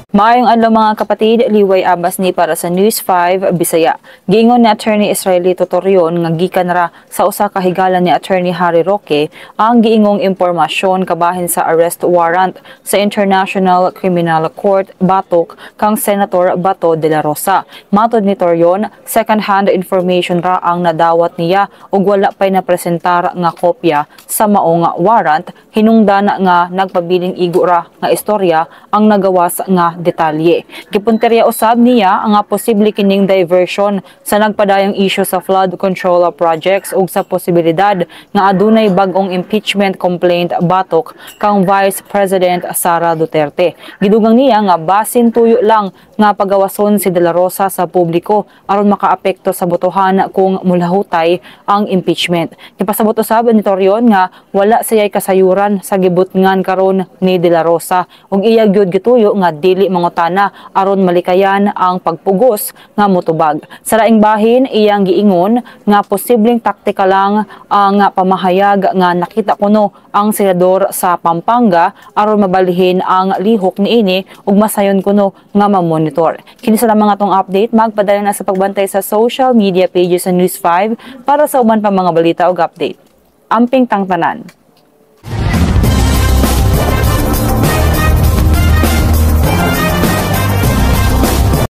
Maayong adlaw mga kapatid, Liway Abbas ni para sa News 5 Bisaya. Giingon ni Attorney Israelito Torreon nga gikan ra sa usa ka higala ni Attorney Harry Roque ang giingong impormasyon kabahin sa arrest warrant sa International Criminal Court batok kang Senator Bato de la Rosa. Matod ni Torreon, second-hand information ra ang nadawat niya ug wala pay napresentar nga kopya sa maong warrant, hinungdan nga nagpabiling igo ra nga istorya ang nagawas nga detalye. Gipunteriya usab niya ang posible kining diversion sa nagpadayong issue sa flood control projects ug sa posibilidad nga adunay bag-ong impeachment complaint batok kang Vice President Sara Duterte. Gidugang niya nga basin tuyo lang nga pagawason si De La Rosa sa publiko aron makaapekto sa botohan kung mulahutay ang impeachment. Gipasabot usab ni Torreon nga wala sayay kasayuran sa gibutngan karon ni De La Rosa ug iya gyud gituyo nga dili mangutana aron malikayan ang pagpugos nga motubag. Sa laing bahin, iyang giingon nga posibleng taktika lang ang pamahayag nga nakita kuno ang senador sa Pampanga aron mabalhin ang lihok niini ug masayon kuno nga ma-monitor. Kini sa lamang atong update, magpadayon na sa pagbantay sa social media pages sa News 5 para sa uban pa mga balita ug update. Amping tangtanan.